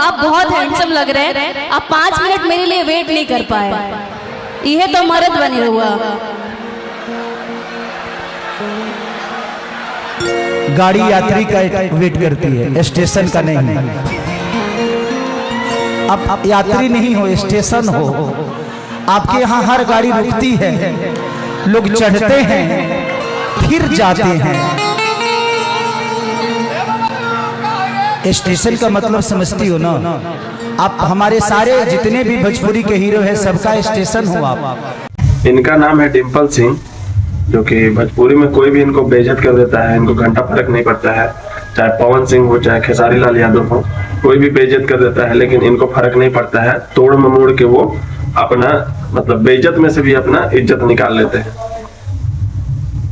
आप बहुत हैंडसम लग रहे हैं, आप 5 मिनट मेरे लिए वेट नहीं कर पाए, यह तो मर्द बने हुआ। गाड़ी यात्री का वेट करती है, स्टेशन का नहीं। अब यात्री नहीं हो, स्टेशन हो। आपके यहाँ हर गाड़ी रुकती है, लोग चढ़ते हैं फिर जाते हैं। स्टेशन का मतलब समझती हो ना आप? हमारे सारे जितने भी भोजपुरी के हीरो हैं सबका स्टेशन हो आप। इनका नाम है डिम्पल सिंह, जो कि भोजपुरी में कोई भी इनको बेइज्जत कर देता है, इनको घंटा फर्क नहीं पड़ता है। चाहे पवन सिंह हो, चाहे खेसारी लाल यादव हो, कोई भी बेइज्जत कर देता है, लेकिन इनको फर्क नहीं पड़ता है। तोड़ ममोड़ के वो अपना मतलब बेइज्जत में से भी अपना इज्जत निकाल लेते हैं।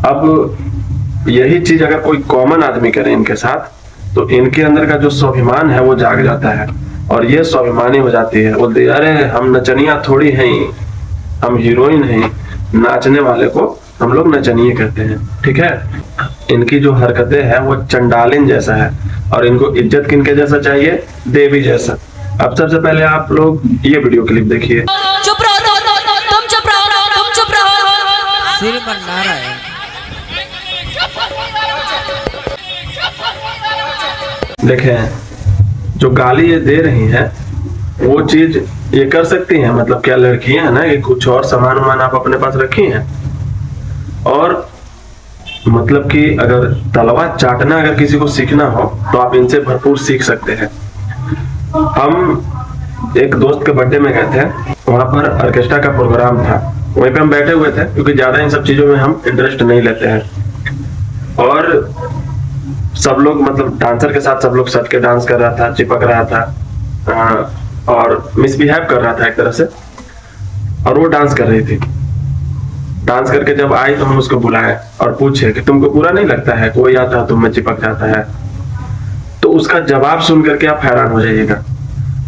अब यही चीज अगर कोई कॉमन आदमी करे इनके साथ, तो इनके अंदर का जो स्वाभिमान है वो जाग जाता है और ये स्वाभिमानी हो जाती है। बोलती है अरे हम नचनिया थोड़ी हैं, हम हीरोइन हैं। नाचने वाले को हम लोग नचनिए कहते हैं, ठीक है। इनकी जो हरकतें हैं वो चंडालिन जैसा है और इनको इज्जत किनके जैसा चाहिए? देवी जैसा। अब सबसे पहले आप लोग ये वीडियो क्लिप देखिए। चुप रहो, तुम चुप रहो, तुम चुप रहो। सिर मन्ना रहा है। देखें, जो गाली ये दे रही हैं वो चीज ये कर सकती हैं। मतलब क्या लड़कियां हैं ना, ये कुछ और सामान वामान आप अपने पास रखी हैं, और मतलब कि अगर तलवा चाटना अगर किसी को सीखना हो तो आप इनसे भरपूर सीख सकते हैं। हम एक दोस्त के बर्थडे में गए थे, वहां पर ऑर्केस्ट्रा का प्रोग्राम था, वहीं पे हम बैठे हुए थे क्योंकि ज्यादा इन सब चीजों में हम इंटरेस्ट नहीं लेते हैं। और सब लोग मतलब डांसर के साथ सब लोग सट के डांस कर रहा था, चिपक रहा था और मिसबिहेव कर रहा था एक तरह से, और वो डांस कर रही थी। डांस करके जब आई तो हम उसको बुलाए और पूछे कि तुमको बुरा नहीं लगता है, कोई आता है तुम में चिपक जाता है? तो उसका जवाब सुन करके आप हैरान हो जाइएगा।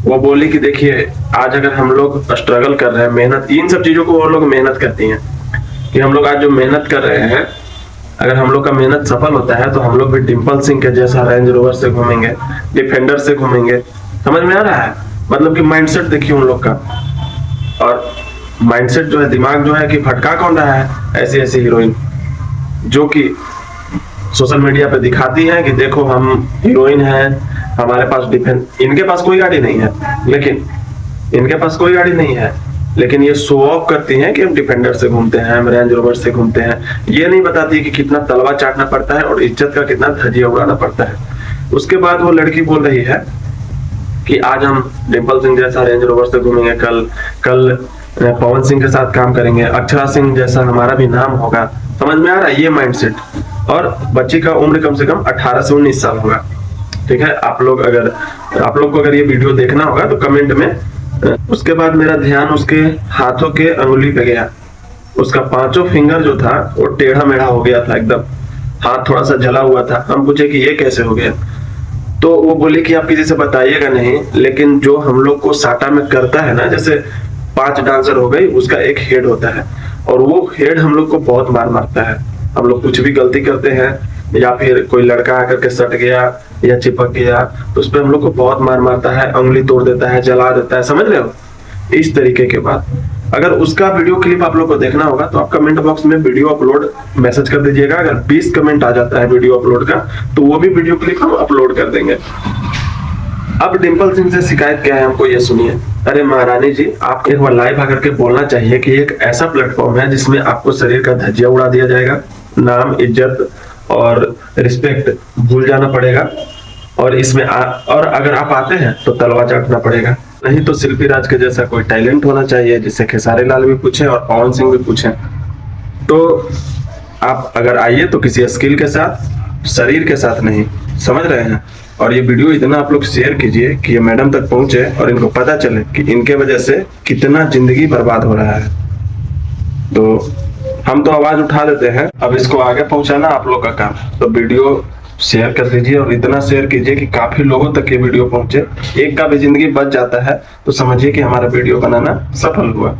वो बोली कि देखिए, आज अगर हम लोग स्ट्रगल कर रहे हैं, मेहनत, इन सब चीजों को वो लोग मेहनत करती हैं कि हम लोग आज जो मेहनत कर रहे हैं, अगर हम लोग का मेहनत सफल होता है तो हम लोग भी डिम्पल सिंह के जैसा रेंज रोवर से घूमेंगे, डिफेंडर से घूमेंगे। समझ में आ रहा है? मतलब कि माइंडसेट देखिए उन लोग का। और माइंडसेट जो है, दिमाग जो है कि भटका कौन रहा है ऐसी ऐसी हीरोइन जो कि सोशल मीडिया पे दिखाती हैं कि देखो हम हीरोइन हैं, हमारे पास डिफेंस। इनके पास कोई गाड़ी नहीं है, लेकिन इनके पास कोई गाड़ी नहीं है, लेकिन ये शो ऑफ करती हैं कि हम डिफेंडर से घूमते हैं, हम रेंज रोवर से घूमते हैं। ये नहीं बताती कि कितना तलवा चाटना पड़ता है और इज्जत का कितना धजिया उड़ाना पड़ता है। उसके बाद वो लड़की बोल रही है कि आज हम डिम्पल सिंह जैसा रेंज रोवर से घूमेंगे, कल पवन सिंह के साथ काम करेंगे, अक्षरा सिंह जैसा हमारा भी नाम होगा। समझ में आ रहा है ये माइंडसेट? और बच्ची का उम्र कम से कम 18 से 19 साल होगा, ठीक है। आप लोग को अगर ये वीडियो देखना होगा तो कमेंट में। उसके बाद मेरा ध्यान उसके हाथों के अंगुली पे गया। उसका 5 फिंगर जो था वो टेढ़ा मेढ़ा हो गया था, एकदम हाथ थोड़ा सा जला हुआ था। हम पूछे कि ये कैसे हो गया, तो वो बोले कि आप किसी से बताइएगा नहीं, लेकिन जो हम लोग को साटा में करता है ना, जैसे 5 डांसर हो गई, उसका एक हेड होता है और वो हेड हम लोग को बहुत मार मारता है। हम लोग कुछ भी गलती करते हैं या फिर कोई लड़का आकर के सट गया या चिपक गया तो उस पर हम लोग को बहुत मार मारता है, उंगली तोड़ देता है, जला देता है। समझ रहे हो? इस तरीके के बात। अगर उसका वीडियो क्लिप आप लोग को देखना होगा तो आप कमेंट बॉक्स में वीडियो अपलोड मैसेज कर दीजिएगा। अगर 20 कमेंट आ जाता है वीडियो अपलोड का तो वो भी वीडियो क्लिप हम अपलोड कर देंगे। अब डिम्पल सिंह से शिकायत क्या है हमको ये सुनिए। अरे महारानी जी, आप एक बार लाइव आकर के बोलना चाहिए कि एक ऐसा प्लेटफॉर्म है जिसमें आपको शरीर का धज्जिया उड़ा दिया जाएगा, नाम, इज्जत और रिस्पेक्ट भूल जाना पड़ेगा, और इसमें और अगर आप आते हैं तो तलवा चाटना पड़ेगा। नहीं तो शिल्पी राज के जैसा कोई टैलेंट होना चाहिए जिससे खेसारी लाल भी पूछे और पवन सिंह भी पूछे। तो आप अगर आइए तो किसी स्किल के साथ, शरीर के साथ नहीं। समझ रहे हैं? और ये वीडियो इतना आप लोग शेयर कीजिए कि ये मैडम तक पहुंचे और इनको पता चले कि इनके वजह से कितना जिंदगी बर्बाद हो रहा है। तो हम तो आवाज उठा देते हैं, अब इसको आगे पहुंचाना आप लोग का काम। तो वीडियो शेयर कर दीजिए और इतना शेयर कीजिए कि काफी लोगों तक ये वीडियो पहुंचे। एक का भी जिंदगी बच जाता है तो समझिए कि हमारा वीडियो बनाना सफल हुआ।